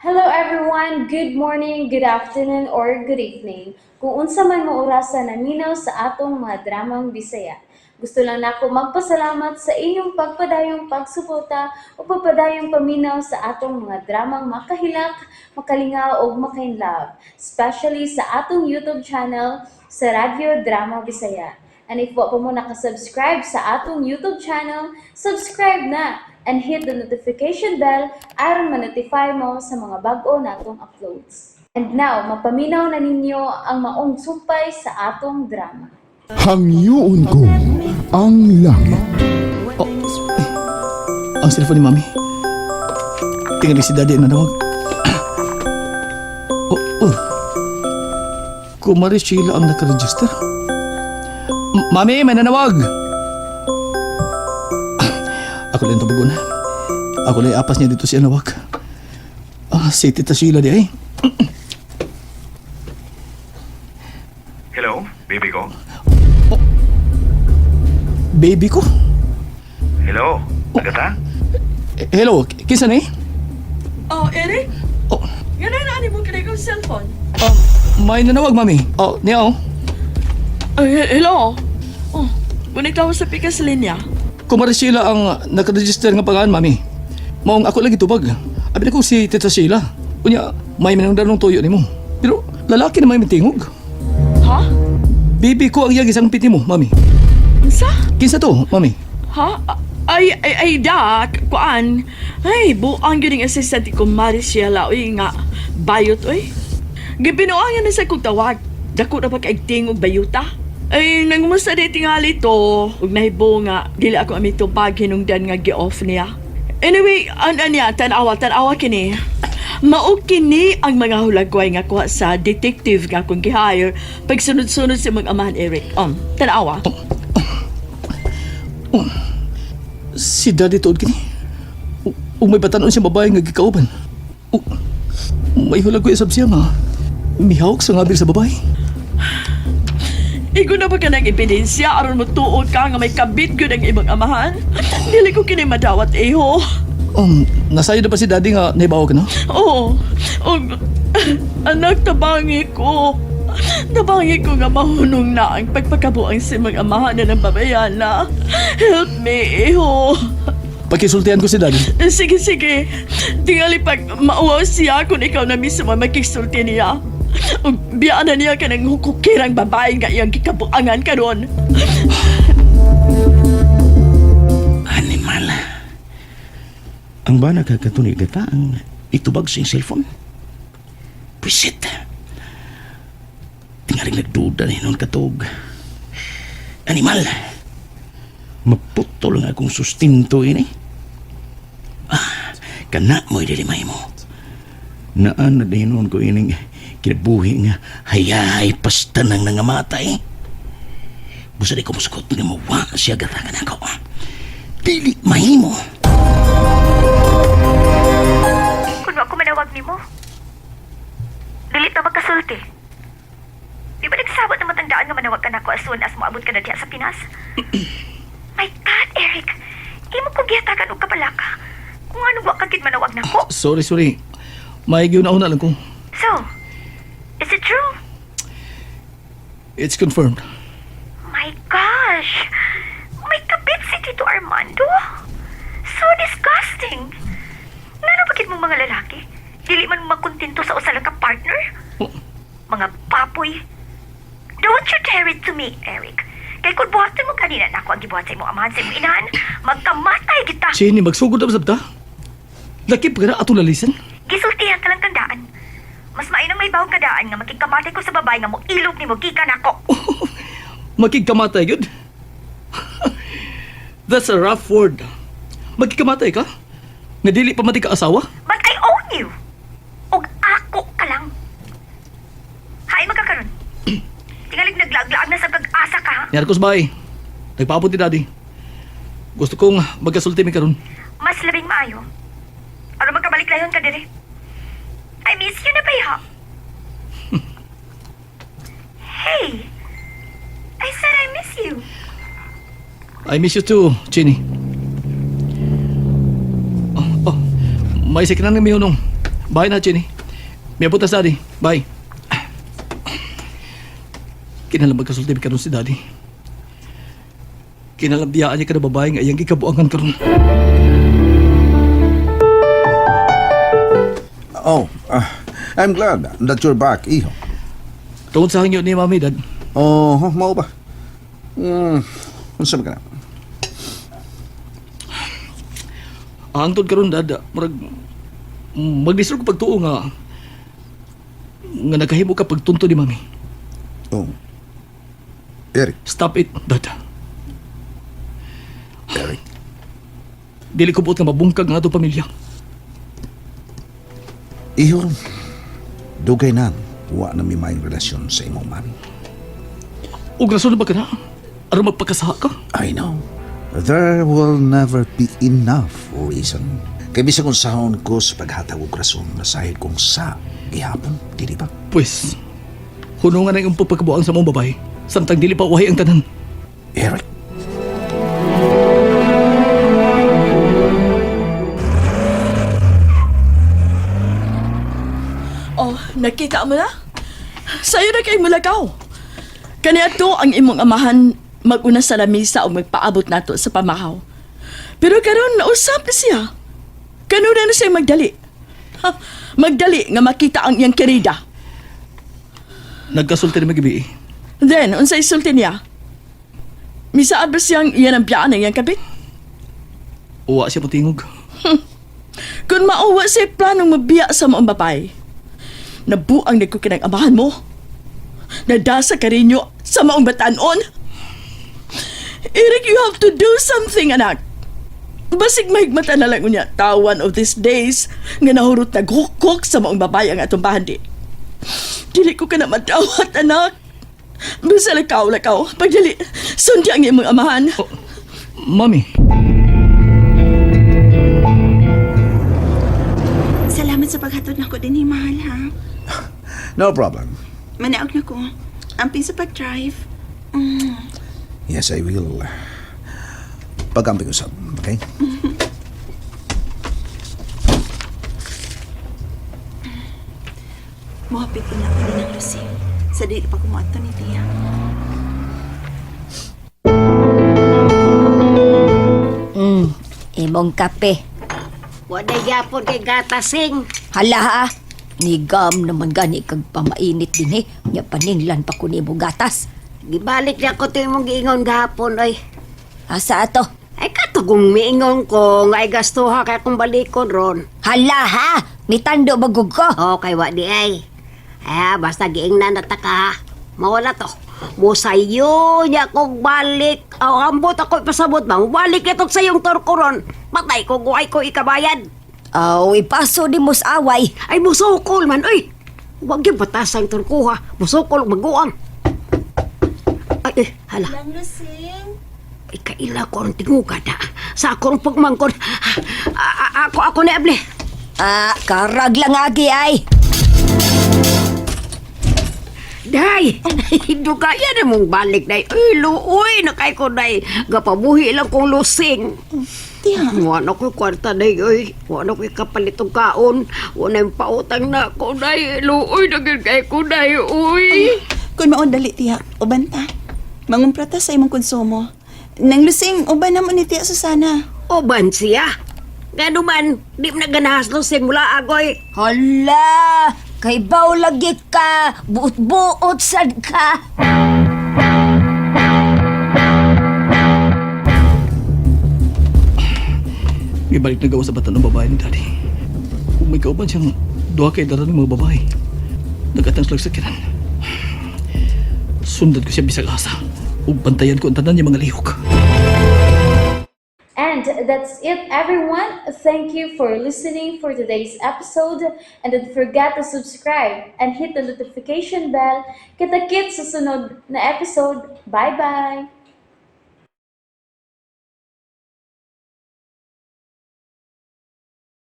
Hello everyone, good morning, good afternoon, or good evening. Kung unsa man mo orasan naminaw sa atong mga dramang Bisaya. Gusto lang nako magpasalamat sa inyong pagpadayong pagsuporta o pagpadayong paminaw sa atong mga dramang makahilak, makalingaw o makainlove, especially sa atong YouTube channel sa Radyo Drama Bisaya. And if wa pa mo nakasubscribe sa atong YouTube channel, subscribe na and hit the notification bell aron ma-notify mo sa mga bag-o natong uploads. And now, mapaminaw na ninyo ang maong sumpay sa atong drama. Hangyoon ko ang langit. Ang cellphone ni Mami. Tingnan si Daddy na nawag. Kumari Sheila ang nakaregister. Mami, may nanawag. Ako lang tabagon. Ako lang apas niya dito siya nawag. Si Tita Sheila di ay. Hello, baby ko. Baby ko? Hello, nagata? Hello, kinsa na eh? Oh, Eric? Oh, Ganun na mo ka na cellphone. may nanawag, Mami. Niya oh. Hello? Oh, bunig tawag sa pikas linya. Kumari Sheila ang nakaregister nga pangalan, Mami. Maong ako lagi tubag. Abi na ko si Tita Sheila. Unya, may minangdan ng tuyo ni mo. Pero lalaki na may mitingog. Ha? Baby ko ang iyag isang piti mo, Mami. Unsa? Kinsa to, Mami? Ha? Ay, kuan. Ay, buang yun yung assistant ko, Mariciela. Uy, nga, bayot, uy. Gibinuangan na sa kong tawag. Dako na pagkaigting og bayuta. Ay, nangumusta di tingali to. Ug nahibo nga, dili ako amito pag hinungdan nga gi-off niya. Anyway, niya, tanawa kini. Mao kini ang mga hulagway nga kuha sa detective nga kung gi-hire pag sunod-sunod si mga amahan Eric. Tanawa. Si Daddy tuod kini. May batanon siya babae nga gikauban. May hulag ko isab siya nga. Mihawak sa ngabil sa babae. Igo na ba ka ng ebidensya aron mo tuod ka nga may kabit gyud ang ibang amahan? Dili ko kini madawat iho. Nasayo na pa si Daddy nga naibawa ka na? Oo. Anak, tabangi ko. Tabangi ko nga mahunong na ang pagpakabuang si mga amahan na ng babayan na. Help me, iho. Pakisultihan ko si Daddy. Sige. Tingali pag mauwaw siya kung ikaw na mismo magkisulti niya. Ug biyaan na niya ka ng hukukirang babae nga iyang kikabuangan karon. Animal. Ang ba nagkakatunig gata ang itubag sa cellphone? Preset. Tingaling nagduda ni noon katog. Animal. Maputol nga akong sustinto ini. Kana mo'y dilimay mo. Naan na din noon ko ining kinabuhi nga hayay pasta nang nangamatay. Busa di ko muskot nga mawa siya gatagan ako. Dili mahimo. Kung ako manawag ni mo, dilit na magkasulti. Di ba nagsabot na matandaan nga manawag ka na ako as soon as moabot ka na diya sa Pinas? My God, Eric! Di mo ko gihatagan o kapalaka. Kung ano ba kagid manawag na ko. Sorry. May giuna-una lang ko. So, is it true? It's confirmed. My gosh! May kabit si Tito Armando? So disgusting! Ngano bakit mo mga lalaki? Dili man magkontento sa usa lang ka partner? Oh. Mga papoy. Don't you dare it to me, Eric. Kay kung buhatin mo kanina na ako ang gibuhat sa imong amahan sa imong inahan, magkamatay kita. Chini, magsugod na ba sabta? Lakip ka na atong lalisan? Gisultihan ka lang kandaan. Mas mainam may bawang kadaan nga makikamatay ko sa babae nga mo ilog ni mo gikan ako. Makigkamatay, good? That's a rough word. Magkikamatay ka? Nga dili pa mati ka asawa? But I own you. Og ako ka lang. Hay magkakaroon. Tingalig naglaglaag na sa pag-asa ka, ha? Nyari ko sa bahay. Nagpaabot ni Daddy. Gusto kong magkasulti mi karon. Mas labing maayo. Aron magkabalik layon ka dire. I miss you na ba, ha? Hey! I said I miss you. I miss you too, Chini. May sikinan ng miyunong. Bye na, Jenny. May abutas, Daddy. Bye. Kinalang magkasulti karon si Daddy. Kinalang biyaan niya ka na babae nga iyang ikabuangan karon. Oh, I'm glad that you're back, iho. Tungod sa hangyo ni Mami, Dad. Oh, mau ba? Unsa man ka na? Hangtod karon, Dad. Magdisro ko pagtuo nga nagahimo ka pagtunto ni Mami. Oh. Eric, Stop it, Dad. Eric. Dili ko buot nga mabungkag nga ato pamilya. Iho, dugay na. Wa na may maayong relasyon sa imong mami. Ug rason ba ka na? Aron magpakasaha ka? I know. There will never be enough reason. Kaya bisag kung sahon ko sa paghatag og rason na sahid kong sa gihapon, dili ba? Pues, hunungan ang iyong pagkabuang sa mong babae. Samtang dili pa uhay ang tanan. Eric, Oh, nakita mo na? Sa'yo na kay mulagaw. Kaniya to ang imong amahan mag-una sa lamisa o magpaabot nato sa pamahaw. Pero karon nausap na siya. Kanuna na siya magdali. Ha, magdali nga makita ang iyang kirida. Nagkasulti ni Magibi. Then, unsay sulti niya? Misaad ba siyang iyan ang biyaan ng iyang kabit? Uwa siya putingog. Kung mauwa siya planong mabiya sa mga babae, nabuang nagkukinang amahan mo. Nadasa ka rin nyo sa maong batanon. Eric, you have to do something, anak. Basig mahigmata na lang niya, one of these days, nga nahurot na gukok sa maong babae ang atong bahandi. Dili ko ka na matawat, anak. Basta lakaw. Pagdali, sundi ang imong amahan. Oh, Mami. Salamat sa paghatod na ko din, mahal, ha? no problem. Manaog na ko. Amping sa pag-drive. Yes, I will. Pag-amping usap, okay? Muhapit ko na ako din ang Lucy. Sa di pa kumato ni Tia. Imong kape. Wala yapon kay gatasing. Hala ha, nigam naman gani kag pamainit din Nya paninglan pa ko nimo gatas. Gibalik niya ko ito mong giingon gahapon, oy. Asa ato? Ay katugong miingon ko, nga ay gastuha kay kong balikon ron. Hala ha, mitando bagog ko. O, kay wadi ay. Basta giingnan na taka ha. Mawala to. Musayo niya kong balik. Ambot ako ipasabot bang. Balik ito sa iyong turkuron. Patay ko guay ko ikabayad. Aw, ipaso di mo sa away. Ay musukol man, oy. Huwag yung batasang turkuha. Musukol, maguang. Ay, hala. Lang, Lucing. Ay, kaila ko ang tingugan na. Sa akong pagmangkon. Ako na able. Karag lang agi ay. Day, dugaya na mong balik, day. Ay, luoy, nakay ko, day. Gapabuhi lang kong lusing. Tia. Wala ko kwarta, day, ay. Wala ko kapalitong kaon. Wala yung pautang na ko, day. Luoy, nagigay ko, day, uy. Kung maon dali, Tia. Uban ta. Mangumprata sa imong konsumo. Nang Lucing, uban na mo ni Tia Susana. Oban siya. Gano man, di mo na ganahas lusing mula agoy. Hala, kay baw lagi ka, buot-buot sad ka. Ibalik na gawa sa bata ng babae ni Daddy. Kung may kauban siyang duha kay dara ng mga babae, nagatang slag sa kinan. Sundan ko siya bisag asa. Ug bantayan ko ang tanan niya mga lihok. And that's it, everyone. Thank you for listening for today's episode. And don't forget to subscribe and hit the notification bell. Kita-kits sa sunod na episode. Bye-bye!